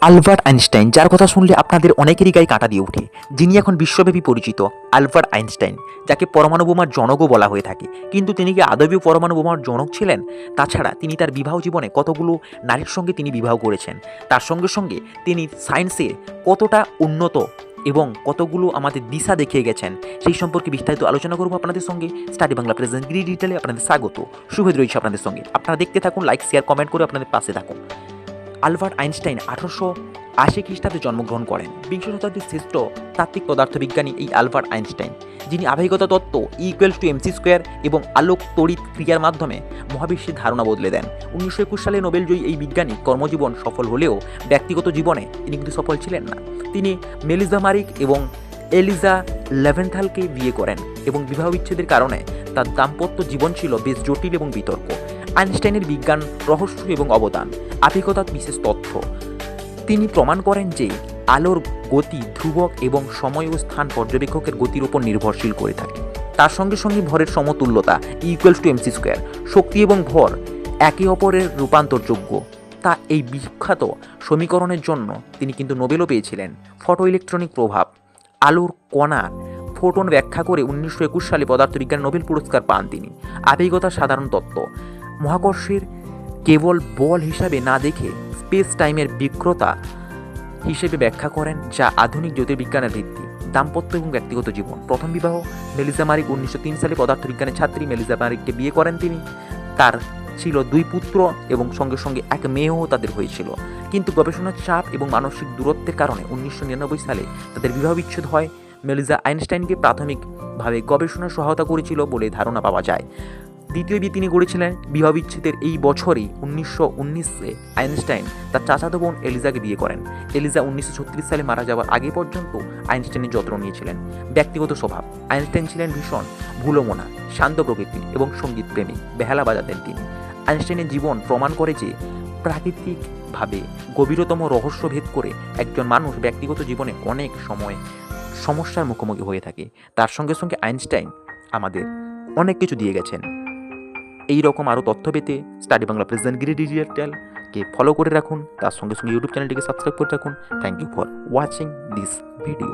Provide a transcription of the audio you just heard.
Albert Einstein, যার কথা শুনলে আপনাদের অনেকেরই গায়ে কাঁটা দিয়ে ওঠে, যিনি এখন বিশ্বব্যাপী পরিচিত। আলবার্ট আইনস্টাইন, যাকে পরমাণু বোমার জনকও বলা হয়ে থাকে, কিন্তু তিনি কি আদবেও পরমাণু বোমার জনক ছিলেন? তাছাড়া তিনি তার বিবাহ জীবনে কতগুলো নারীর সঙ্গে তিনি বিবাহ করেছেন, তার সঙ্গে সঙ্গে তিনি সায়েন্সে কতটা উন্নত এবং কতগুলো আমাদের দিশা দেখিয়ে গেছেন, সেই সম্পর্কে বিস্তারিত আলোচনা করবো আপনাদের সঙ্গে। স্টাডি বাংলা প্রেজেন্ট ডিটেলে আপনাদের স্বাগত, শুভেদ রয়েছে আপনাদের সঙ্গে। আপনারা দেখতে থাকুন, লাইক শেয়ার কমেন্ট করে আপনাদের পাশে থাকুন। আলবার্ট আইনস্টাইন 1880 খ্রিস্টাব্দে জন্মগ্রহণ করেন। বিংশ শতাব্দীর শ্রেষ্ঠ তাত্ত্বিক পদার্থবিজ্ঞানী এই আলবার্ট আইনস্টাইন, যিনি আবেগগত তত্ত্ব E=mc² এবং আলোক তড়িৎ ক্রিয়ার মাধ্যমে মহাবিশ্বের ধারণা বদলে দেন। 1921 সালে নোবেলজয়ী এই বিজ্ঞানী কর্মজীবন সফল হলেও ব্যক্তিগত জীবনে তিনি কিন্তু সফল ছিলেন না। তিনি মেলিজা মারিক এবং এলিজা লেভেনথালকে বিয়ে করেন এবং বিবাহ বিচ্ছেদের কারণে তার দাম্পত্য জীবন ছিল বেশ জটিল এবং বিতর্ক। আইনস্টাইনের বিজ্ঞান রহস্য এবং অবদান, আবেগতার বিশেষ তথ্য। তিনি প্রমাণ করেন যে আলোর গতি ধ্রুবক এবং সময় ও স্থান পর্যবেক্ষকের গতির উপর নির্ভরশীল করে থাকে। তার সঙ্গে সঙ্গে ভরের সমতুল্যতা E=mc², শক্তি এবং ভর একে অপরের রূপান্তরযোগ্য, তা এই বিখ্যাত সমীকরণের জন্য তিনি কিন্তু নোবেলও পেয়েছিলেন। ফটো ইলেকট্রনিক প্রভাব, আলোর কণার ফোটন ব্যাখ্যা করে 1921 সালে পদার্থবিজ্ঞান নোবেল পুরস্কার পান তিনি। আবেগতার সাধারণ তত্ত্ব, মহাকর্ষের কেবল বল হিসাবে না দেখে স্পেস টাইমের বিক্রতা হিসেবে ব্যাখ্যা করেন, যা আধুনিক জ্যোতির্বিজ্ঞানের ভিত্তি। দাম্পত্য এবং ব্যক্তিগত জীবন, প্রথম বিবাহ মেলিজা মারিক, 1903 সালে পদার্থবিজ্ঞানের ছাত্রী মেলিজা মারিককে বিয়ে করেন তিনি। তার ছিল 2 পুত্র এবং সঙ্গে সঙ্গে এক মেয়েও তাদের হয়েছিল, কিন্তু গবেষণার চাপ এবং মানসিক দূরত্বের কারণে 1999 সালে তাদের বিবাহ বিচ্ছেদ হয়। মেলিজা আইনস্টাইনকে প্রাথমিকভাবে গবেষণার সহায়তা করেছিল বলে ধারণা পাওয়া যায়। দ্বিতীয় বিয়ে তিনি গড়েছিলেন বিবাহ বিচ্ছেদের এই বছরই 1919-এ আইনস্টাইন তার চাচাতো বোন এলিজাকে বিয়ে করেন। এলিজা 1936 সালে মারা যাওয়ার আগে পর্যন্ত আইনস্টাইনের যত্ন নিয়েছিলেন। ব্যক্তিগত স্বভাব, আইনস্টাইন ছিলেন ভীষণ ভুলোমনা, শান্ত প্রকৃতির এবং সঙ্গীত প্রেমিক, বেহালা বাজাতেন তিনি। আইনস্টাইনের জীবন প্রমাণ করে যে প্রাকৃতিকভাবে গভীরতম রহস্য ভেদ করে একজন মানুষ ব্যক্তিগত জীবনে অনেক সময় সমস্যার মুখোমুখি হয়ে থাকে। তার সঙ্গে সঙ্গে আইনস্টাইন আমাদের অনেক কিছু দিয়ে গেছেন। এই রকম আরও তথ্য পেতে স্টাডি বাংলা প্রেজেন্ট ডিজিটালকে ফলো করে রাখুন, তার সঙ্গে সঙ্গে ইউটিউব চ্যানেলটিকে সাবস্ক্রাইব করে রাখুন। Thank you for watching this video.